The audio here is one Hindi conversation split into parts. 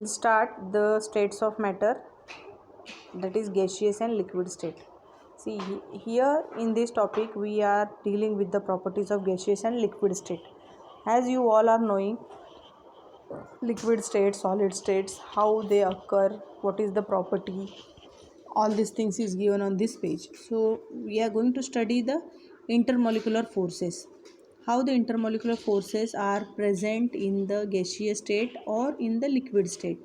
Start the states of matter, that is gaseous and liquid state. See, here in this topic we are dealing with the properties of gaseous and liquid state. As you all are knowing, liquid states, solid states, how they occur, what is the property, all these things is given on this page. So we are going to study the intermolecular forces, how the intermolecular forces are present in the gaseous state or in the liquid state.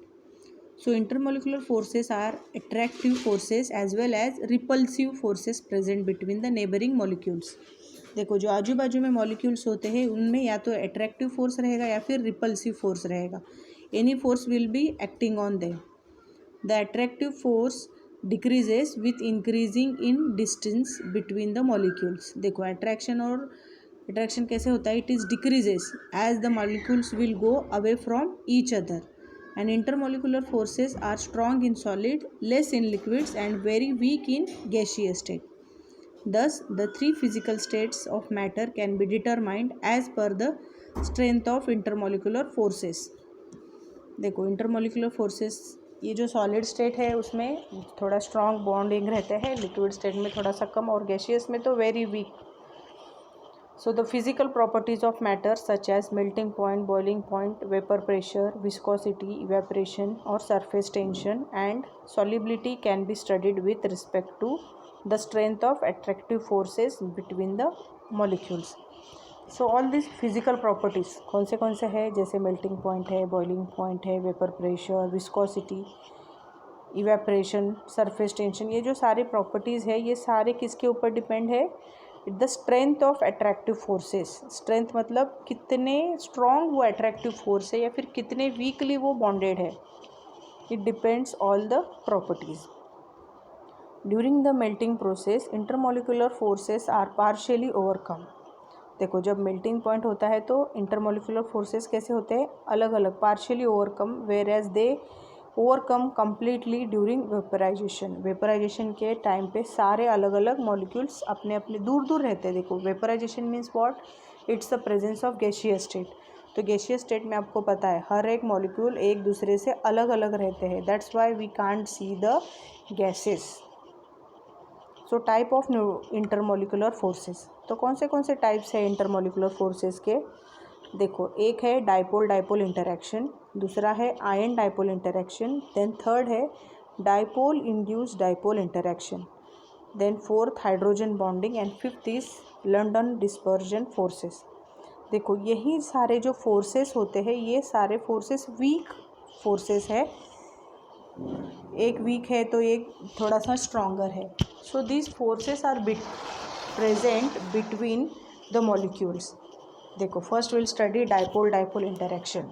So intermolecular forces are attractive forces as well as repulsive forces present between the neighboring molecules. देखो, जो आजू बाजू में मॉलिक्यूल्स होते हैं उनमें या तो अट्रैक्टिव फोर्स रहेगा या फिर रिपल्सिव फोर्स रहेगा. Any force will be acting on them. The attractive force decreases with increasing in distance between the molecules. देखो, अट्रैक्शन कैसे होता है? It is decreases as the molecules will go away from each other. And intermolecular forces are strong in solid, less in liquids and very weak in gaseous state. Thus, the three physical states of matter can be determined as per the strength of intermolecular forces. देखो, intermolecular forces, ये जो solid state है उसमें थोड़ा strong bonding रहते हैं, liquid state में थोड़ा सा कम और gaseous में तो very weak. So the physical properties of matter such as melting point, boiling point, vapor pressure, viscosity, evaporation or surface tension and solubility can be studied with respect to the strength of attractive forces between the molecules. So all these physical properties कौन से है? जैसे melting point है, boiling point है, vapor pressure, viscosity, evaporation, surface tension, ये जो सारे properties है ये सारे किसके ऊपर डिपेंड है? The strength of attractive forces. Strength मतलब कितने स्ट्रॉन्ग वो अट्रैक्टिव फोर्स है या फिर कितने वीकली वो बॉन्डेड है. It depends all the properties. During the melting process intermolecular forces are partially overcome. देखो, जब मेल्टिंग पॉइंट होता है तो इंटरमोलिकुलर फोर्सेस कैसे होते हैं? अलग अलग, partially overcome, whereas they overcome completely during vaporisation. Vaporisation के टाइम पे सारे अलग अलग मॉलिक्यूल्स अपने अपने दूर दूर रहते हैं. देखो, vaporisation means what? It's the presence of gaseous state. तो गैसियस स्टेट में आपको पता है हर एक मॉलिक्यूल एक दूसरे से अलग अलग रहते हैं. That's why we can't see the gases. So type of intermolecular forces. तो कौन से टाइप्स है इंटरमोलिकुलर फोर्सेस के? देखो, एक है डाइपोल डाइपोल इंटरैक्शन, दूसरा है ion dipole interaction, then third है dipole induced dipole interaction, then fourth hydrogen bonding and fifth is London dispersion forces. देखो, यही सारे जो फोर्सेस होते हैं ये सारे फोर्सेस वीक फोर्सेस है. एक वीक है तो एक थोड़ा सा स्ट्रॉन्गर है. So these forces are present between the molecules. देखो, first will study dipole dipole interaction.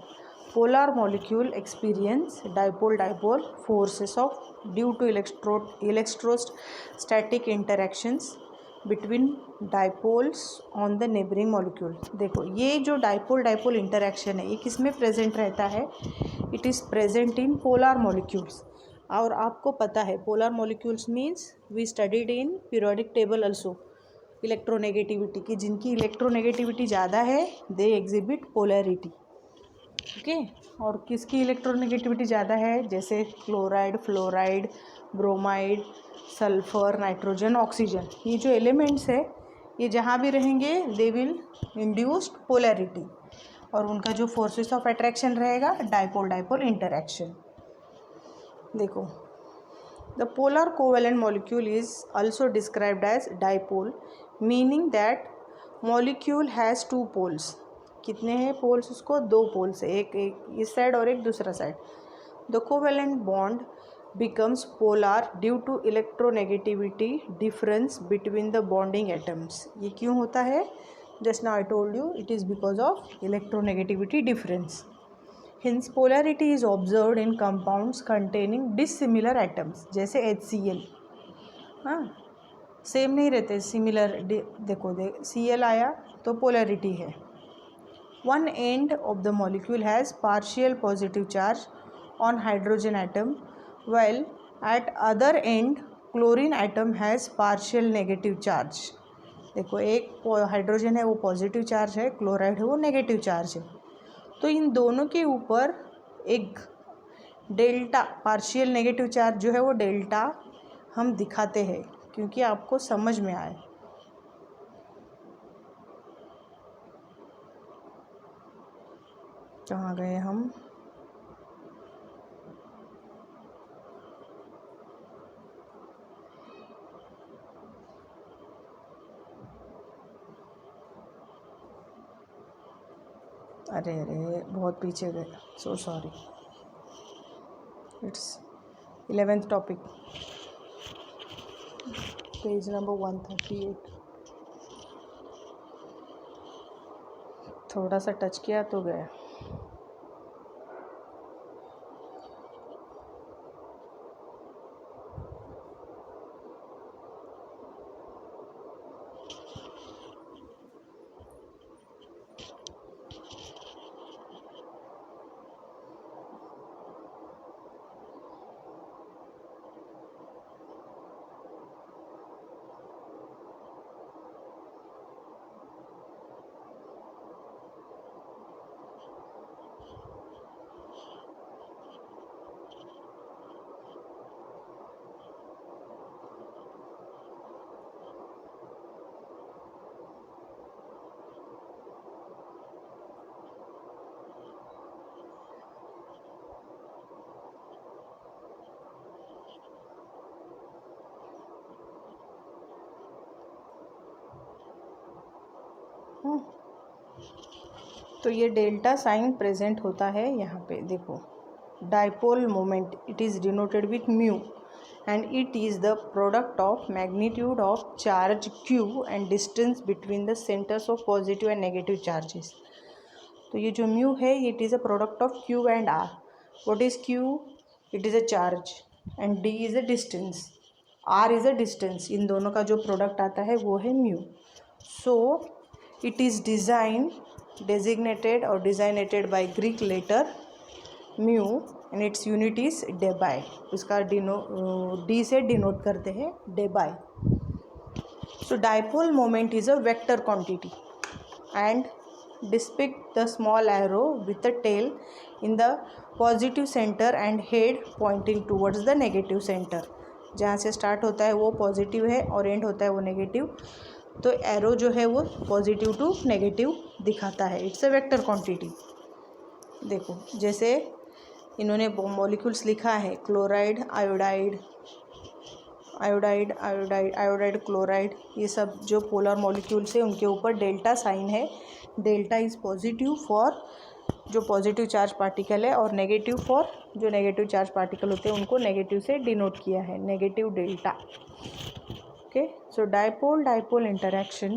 Polar molecule experience dipole dipole forces of due to electrostatic interactions between dipoles on the neighbouring molecule. देखो, ये जो डाइपोल डाइपोल इंटरैक्शन है ये किस में प्रेजेंट रहता है? It is present in polar molecules. और आपको पता है polar molecules means we studied in periodic table also electronegativity की. जिनकी इलेक्ट्रोनेगेटिविटी ज़्यादा है दे एग्जिबिट पोलैरिटी. ओके, और किसकी इलेक्ट्रोनेगेटिविटी ज़्यादा है? जैसे chloride, fluoride, bromide, sulphur, nitrogen, oxygen, ये जो एलिमेंट्स है ये जहाँ भी रहेंगे दे विल इंड्यूस्ड पोलैरिटी और उनका जो फोर्सेस ऑफ अट्रैक्शन रहेगा डाइपोल डाइपोल इंटरैक्शन. देखो, the polar covalent molecule is also described as dipole, meaning that molecule has two poles. कितने हैं पोल्स? उसको दो पोल्स है, एक इस साइड और एक दूसरा side. The covalent bond becomes polar due to electronegativity difference between the bonding atoms. ये क्यों होता है? Just now I told you it is because of electronegativity difference. Hence polarity is observed in compounds containing dissimilar atoms जैसे HCl. हाँ, सेम नहीं रहते, सिमिलर. देखो, Cl आया तो पोलैरिटी है. One end of the molecule has partial positive charge on hydrogen atom while at other end chlorine atom has partial negative charge. देखो, एक हाइड्रोजन है वो पॉजिटिव चार्ज है, क्लोराइड है वो नेगेटिव चार्ज है. तो इन दोनों के ऊपर एक डेल्टा पार्शियल नेगेटिव चार्ज जो है वो डेल्टा हम दिखाते हैं क्योंकि आपको समझ में आए। कहाँ गए हम? अरे अरे बहुत पीछे गए, so sorry. It's 11th topic, page number 138। थोड़ा सा टच किया तो गया। तो ये डेल्टा साइन प्रेजेंट होता है यहाँ पे देखो। Dipole moment it is denoted with mu and it is the product of magnitude of charge q and distance between the centres of positive and negative charges. तो ये जो म्यू है it is a product of q and r. What is q? It is a charge and d is a distance, r is a distance. इन दोनों का जो प्रोडक्ट आता है वो है mu. So it is designated or designated by Greek letter mu and its unit is debye। इसका डी से डिनोट करते हैं debye। So dipole moment is a vector quantity and depict the small arrow with the tail in the positive center and head pointing towards the negative center। जहाँ से स्टार्ट होता है वो पॉजिटिव है और एंड होता है वो नेगेटिव, तो एरो जो है वो पॉजिटिव टू नेगेटिव दिखाता है। It's a vector quantity. देखो जैसे इन्होंने मॉलिक्यूल्स लिखा है, chloride, iodide, iodide, iodide, iodide, chloride, ये सब जो पोलर मॉलिक्यूल्स है उनके ऊपर डेल्टा साइन है। डेल्टा इज़ पॉजिटिव फॉर जो पॉजिटिव चार्ज पार्टिकल है और नेगेटिव फॉर जो नेगेटिव चार्ज पार्टिकल होते हैं उनको नेगेटिव से डिनोट किया है, negative delta. Okay, so dipole interaction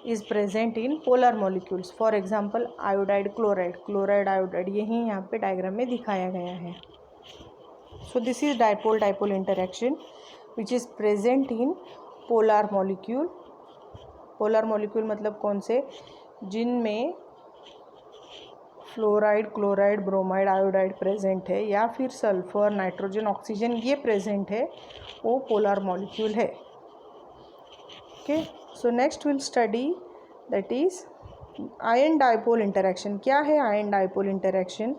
is present in polar molecules. For example, iodide, chloride, chloride, iodide, यही यहाँ पे डायग्राम में दिखाया गया है। So this is dipole interaction which is present in polar molecule. polar molecule मतलब कौन से? जिनमें fluoride, chloride, bromide, iodide present है या फिर सल्फर, नाइट्रोजन, ऑक्सीजन ये प्रेजेंट है, वो पोलर मॉलिक्यूल है। Okay, so next will study that is ion dipole interaction. क्या है आयन डाइपोल इंटरेक्शन?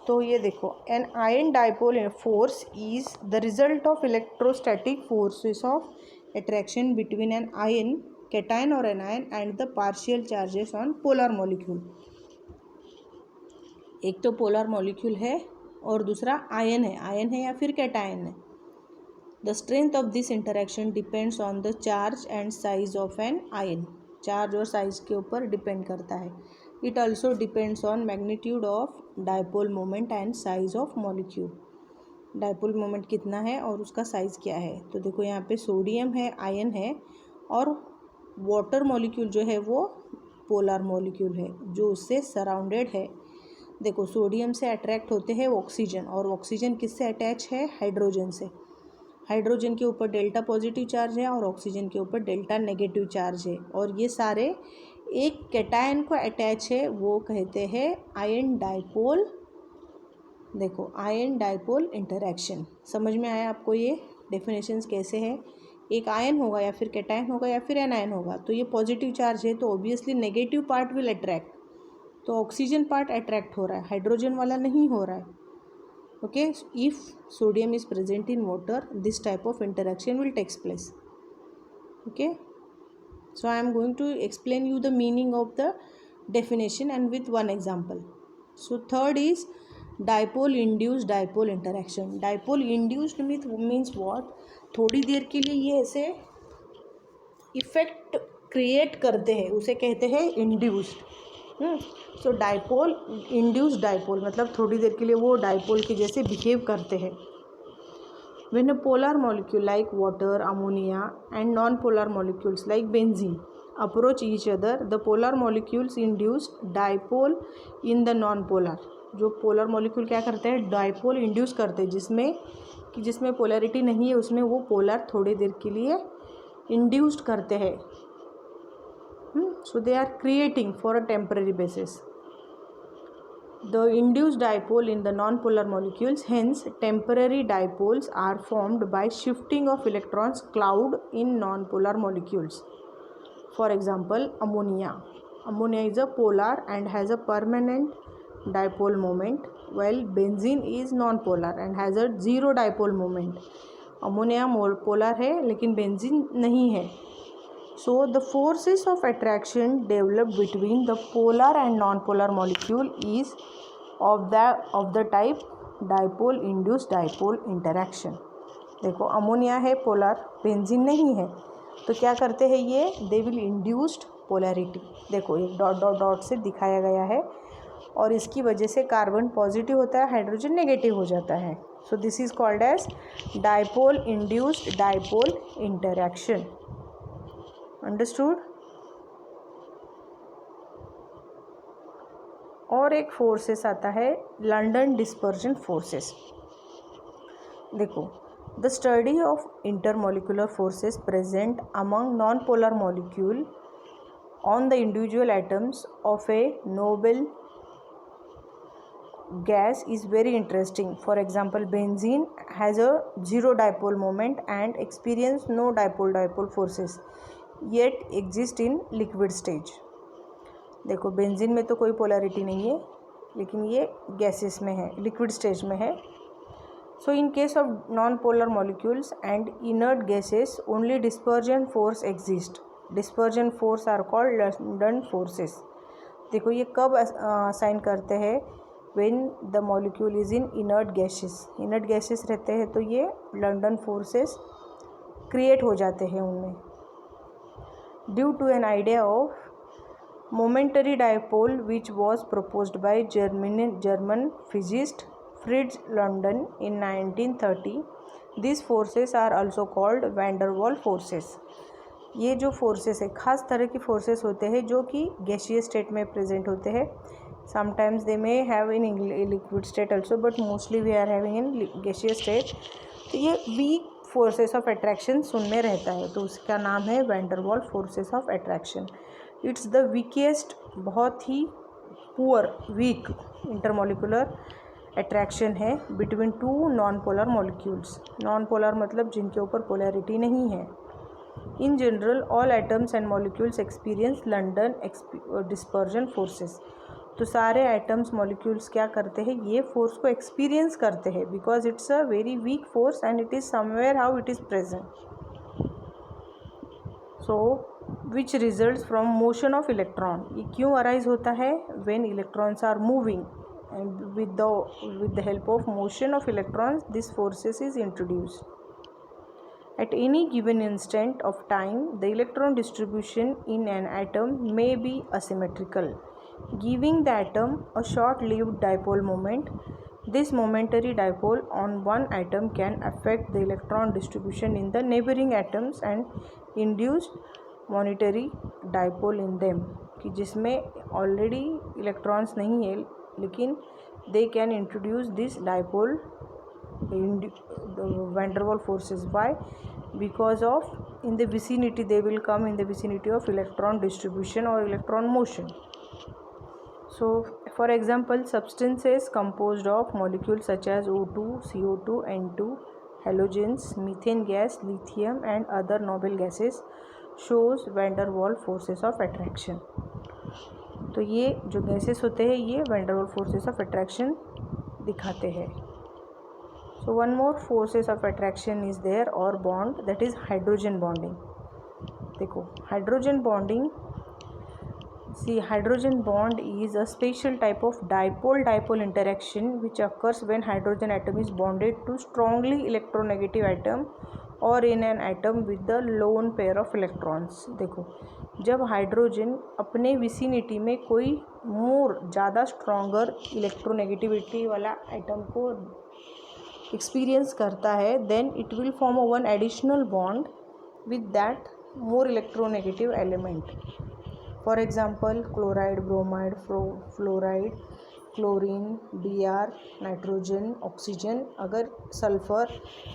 तो ये देखो, an ion dipole force is the result of electrostatic forces of attraction between an ion, cation और anion and the partial charges on polar molecule. एक तो पोलर मॉलिक्यूल है और दूसरा आयन है या फिर कैटायन है। The strength of this interaction depends on the charge and size of an ion. Charge और साइज के ऊपर डिपेंड करता है। It also depends on magnitude of dipole moment and size of molecule. Dipole moment कितना है और उसका साइज़ क्या है। तो देखो यहाँ पे सोडियम है, आयन है और वाटर मॉलिक्यूल जो है वो पोलर मॉलिक्यूल है जो उससे सराउंडेड है। देखो सोडियम से अट्रैक्ट होते हैं ऑक्सीजन और ऑक्सीजन किससे अटैच है? हाइड्रोजन से। हाइड्रोजन के ऊपर डेल्टा पॉजिटिव चार्ज है और ऑक्सीजन के ऊपर डेल्टा नेगेटिव चार्ज है और ये सारे एक कैटायन को अटैच है, वो कहते हैं आयन डाइपोल। देखो आयन डाइपोल इंटरेक्शन। समझ में आया आपको ये डेफिनेशंस कैसे है? एक आयन होगा या फिर कैटायन होगा या फिर एनायन होगा, तो ये पॉजिटिव चार्ज है तो obviously negative part will attract. तो ऑक्सीजन पार्ट अट्रैक्ट हो रहा है, हाइड्रोजन वाला नहीं हो रहा है। Okay, if sodium is present in water, this type of interaction will take place. Okay, so I am going to explain you the meaning of the definition and with one example. So third is dipole induced dipole interaction. Dipole induced means what? थोड़ी देर के लिए ये ऐसे इफेक्ट क्रिएट करते हैं, उसे कहते हैं इंड्यूस्ड. सो डाइपोल, इंड्यूस्ड डाइपोल मतलब थोड़ी देर के लिए वो डाइपोल के जैसे बिहेव करते हैं. When a polar molecule like water, ammonia and non-polar molecules like benzene approach each other, the polar molecules induce dipole in the non-polar. जो polar molecule क्या करते हैं? dipole induce करते हैं, जिसमें polarity नहीं है उसमें वो polar थोड़ी देर के लिए induced करते हैं. So they are creating for a temporary basis the induced dipole in the non-polar molecules. Hence temporary dipoles are formed by shifting of electrons cloud in non-polar molecules. For example, ammonia is a polar and has a permanent dipole moment, while benzene is non-polar and has a zero dipole moment. Ammonia polar है लेकिन बेंजीन नहीं है. So the forces of attraction developed between the polar and non-polar molecule is of the type dipole induced dipole interaction. देखो अमोनिया है पोलर, बेंजीन नहीं है, तो क्या करते हैं ये? They will induced polarity. देखो एक डॉट डॉट डॉट से दिखाया गया है और इसकी वजह से कार्बन पॉजिटिव होता है, हाइड्रोजन नेगेटिव हो जाता है. So this is called as dipole induced dipole interaction. Understood? और एक फोर्सेस आता है लंडन डिस्पर्जन फोर्सेस. देखो, the study of intermolecular forces present among non polar molecule on the individual atoms of a noble gas is very interesting. For example, benzene has a zero dipole moment and experience no dipole forces yet exist in liquid stage. देखो बेंजीन में तो कोई पोलैरिटी नहीं है लेकिन ये गैसेस में है, लिक्विड स्टेज में है. So in case of non polar molecules and inert gases only dispersion force exist. Dispersion force are called London forces. देखो ये कब असाइन करते हैं? when the molecule is in inert gases. inert gases रहते हैं तो ये लंडन फोर्सेस क्रिएट हो जाते हैं उनमें. Due to an idea of momentary dipole which was proposed by German physicist Fritz London in 1930. This forces are also called van der Waals forces. ये जो फोर्सेस है खास तरह की फोर्सेस होते हैं जो कि गैसीय स्टेट में प्रेजेंट होते हैं. Sometimes they may have in liquid state also, but mostly we are having in gaseous state. तो ये weak forces of attraction सुन में रहता है तो उसका नाम है van der Waals forces of attraction. It's the weakest, बहुत ही पुअर वीक इंटरमोलिकुलर अट्रैक्शन है between two non polar molecules. Non polar मतलब जिनके ऊपर पोलैरिटी नहीं है. In general all atoms and molecules experience London dispersion forces. तो सारे एटम्स मॉलिक्यूल्स क्या करते हैं? ये फोर्स को एक्सपीरियंस करते हैं because it's a very weak force and it is somewhere how it is present. So which results from motion of electron. ये क्यों अराइज होता है? When electrons are moving and with the help of motion of electrons this forces is introduced. At any given instant of time, the electron distribution in an atom may be asymmetrical, giving the atom a short-lived dipole moment. This momentary dipole on one atom can affect the electron distribution in the neighboring atoms and induce monetary dipole in them. कि जिसमें already electrons नहीं है लेकिन they can introduce this dipole van der Waals forces. Why? Because of in the vicinity, they will come in the vicinity of electron distribution or electron motion. So for example, substances composed of molecules such as O2, CO2, N2, halogens, methane gas, lithium and other noble gases shows van der Waals forces of attraction. तो ये जो गैसेस होते हैं ये van der Waals forces of attraction दिखाते हैं. So one more forces of attraction is there or bond, that is hydrogen bonding. देखो hydrogen bonding, see hydrogen bond is a special type of dipole interaction which occurs when hydrogen atom is bonded to strongly electronegative atom or in an atom with the lone pair of electrons. देखो जब हाइड्रोजन अपने विसिनिटी में कोई मोर ज़्यादा स्ट्रॉन्गर इलेक्ट्रोनेगेटिविटी वाला एटम को एक्सपीरियंस करता है, then it will form a one additional bond with that more electronegative element. For example chloride, bromide, fluoride, chlorine, Br, nitrogen, oxygen, अगर सल्फ़र,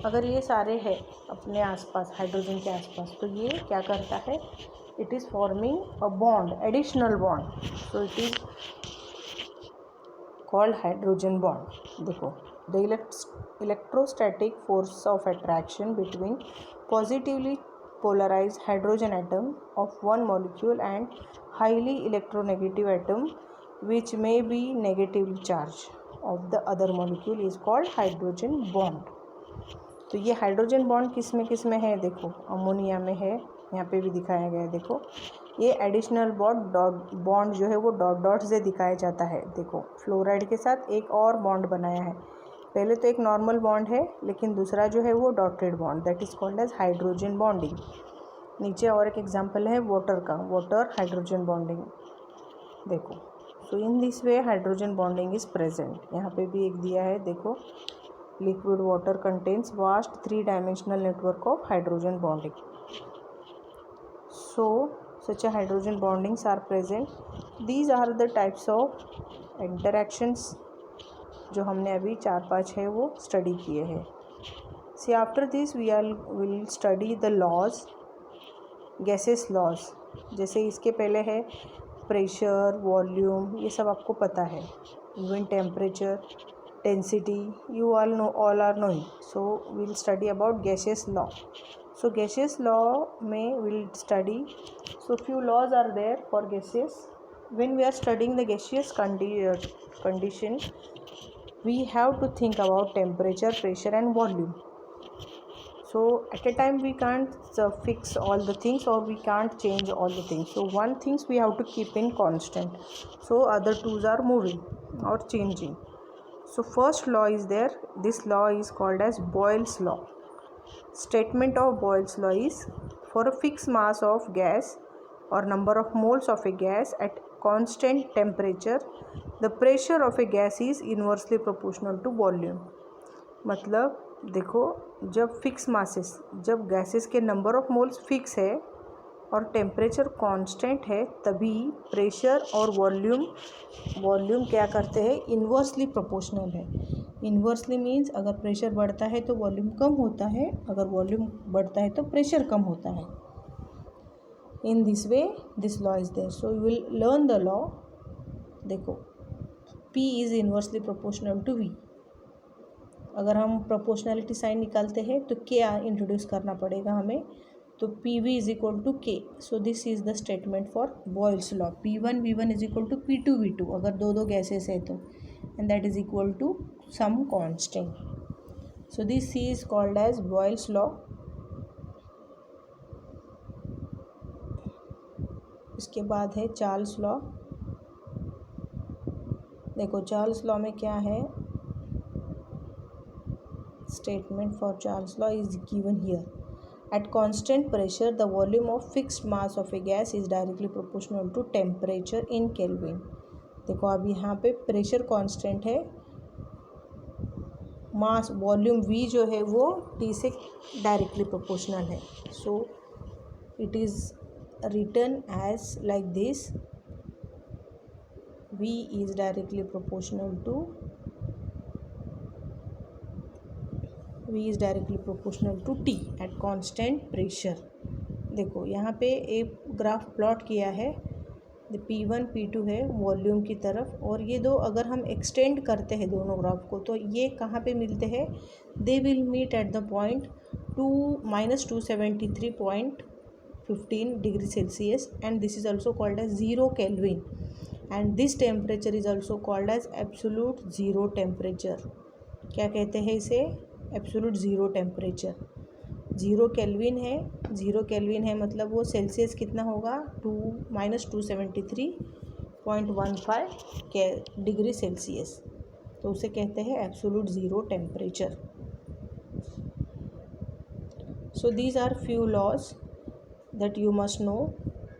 अगर ये सारे हैं अपने आसपास हाइड्रोजन के आसपास, तो ये क्या करता है, it is forming a bond, additional bond. So it is called hydrogen bond. देखो the electrostatic force of attraction between positively polarized hydrogen atom of one molecule and highly electronegative atom which may be negatively charged of the other molecule is called hydrogen bond. तो ये हाइड्रोजन बॉन्ड किस में है, देखो अमोनिया में है, यहाँ पे भी दिखाया गया है. देखो ये एडिशनल बॉन्ड जो है वो डॉट से दिखाया जाता है. देखो फ्लोराइड के साथ एक और बॉन्ड बनाया है. पहले तो एक नॉर्मल बॉन्ड है, लेकिन दूसरा जो है वो dotted bond, that is called as hydrogen bonding. नीचे और एक एग्जांपल है वाटर का, वाटर हाइड्रोजन बॉन्डिंग. देखो so in this way hydrogen bonding is present. यहाँ पे भी एक दिया है, देखो liquid water contains vast 3-dimensional network of hydrogen bonding. So such a hydrogen bondings are present. These are the types of interactions जो हमने अभी 4-5 है वो स्टडी किए हैं. See after this we will study the laws, gases laws. जैसे इसके पहले है प्रेशर, वॉल्यूम, ये सब आपको पता है. Even temperature, density, you all are knowing. So we will study about gaseous law. So gaseous law में we will study, so few laws are there for gases. When we are studying the gaseous condition, we have to think about temperature, pressure and volume. So at a time we can't fix all the things or we can't change all the things. So one things we have to keep in constant, so other twos are moving or changing. So first law is there. This law is called as Boyle's law. Statement of Boyle's law is, for a fixed mass of gas or number of moles of a gas at constant temperature, the pressure of a gas is inversely proportional to volume. मतलब देखो जब फिक्स मासेस, जब गैसेस के नंबर ऑफ मोल्स फिक्स है और टेम्परेचर कांस्टेंट है, तभी प्रेशर और वॉल्यूम क्या करते हैं, इन्वर्सली प्रोपोर्शनल है. इन्वर्सली मीन्स अगर प्रेशर बढ़ता है तो वॉल्यूम कम होता है, अगर वॉल्यूम बढ़ता है तो प्रेशर कम होता है. In this way this law is there. So you will learn the law. देखो P is inversely proportional to V. अगर हम प्रोपोर्शनलिटी साइन निकालते हैं तो क्या इंट्रोड्यूस करना पड़ेगा हमें, तो PV is equal to K. So this is the statement for Boyle's law. P1 V1 is equal to P2 V2 अगर दो गैसेस है तो, and that is equal to some constant. So this is called as Boyle's law. इसके बाद है चार्ल्स लॉ. देखो चार्ल्स लॉ में क्या है, statement for Charles law is given here. At constant pressure, the volume of fixed mass of a gas is directly proportional to temperature in Kelvin. देखो अब यहाँ पे प्रेशर कांस्टेंट है, मास वॉल्यूम V जो है वो T से डायरेक्टली प्रोपोर्शनल है. So it is written as like this, V is directly proportional to T at constant pressure. देखो यहाँ पे एक ग्राफ प्लॉट किया है, P1 P2 है वॉल्यूम की तरफ, और ये दो अगर हम एक्सटेंड करते हैं दोनों ग्राफ को तो ये कहाँ पे मिलते हैं, they will meet at the point -273.15 degree Celsius, and this is also called as 0 Kelvin, and this temperature is also called as absolute zero temperature. क्या कहते हैं इसे, एब्सोल्यूट ज़ीरो टेम्परेचर। 0 केल्विन है, 0 केल्विन है मतलब वो सेल्सियस कितना होगा, -273.15 डिग्री सेल्सियस, तो उसे कहते हैं absolute zero temperature. So these are few laws that you must know.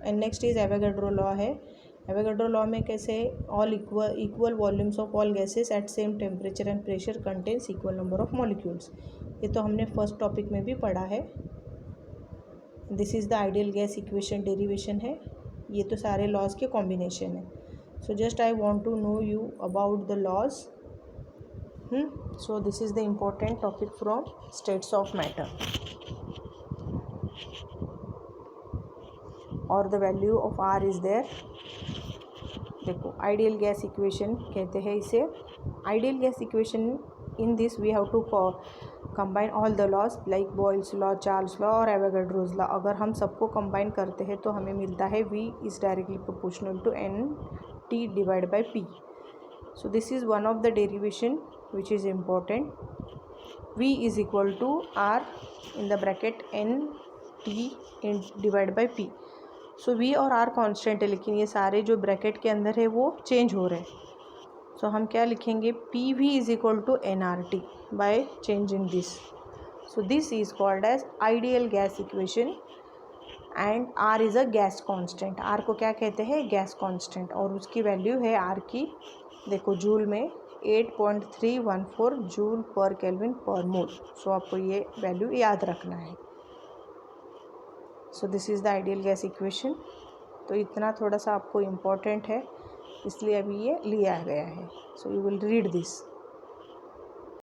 And next is Avogadro law है। एवोगैड्रो लॉ में कैसे, all equal volumes of all gases at same temperature and pressure contains equal number of molecules. ये तो हमने फर्स्ट टॉपिक में भी पढ़ा है। This is the ideal gas equation derivation है। ये तो सारे लॉज के कॉम्बिनेशन है। So just I want to know you about the laws. So this is the important topic from states of matter और the value of r is there. देखो आइडियल गैस इक्वेशन कहते हैं इसे। Ideal gas equation, in this we have to combine all the laws like Boyle's law, Charles law और एवोगैड्रोज लॉ। अगर हम सबको कंबाइन करते हैं तो हमें मिलता है V is directly proportional to NT divide by P। So this is one of the derivation which is important. V is equal to R in the bracket NT divide by P। So V और R कांस्टेंट है, लेकिन ये सारे जो ब्रैकेट के अंदर है वो चेंज हो रहे हैं। सो हम क्या लिखेंगे, PV is equal to NRT by changing this. So this is called as ideal gas equation and R is a gas constant. R को क्या कहते हैं, गैस कांस्टेंट, और उसकी वैल्यू है R की, देखो जूल में 8.314 जूल पर केल्विन पर मोल। सो आपको ये वैल्यू याद रखना है। So this is the ideal gas equation. तो इतना थोड़ा सा आपको इम्पोर्टेंट है, इसलिए अभी ये लिया गया है। सो यू विल रीड दिस।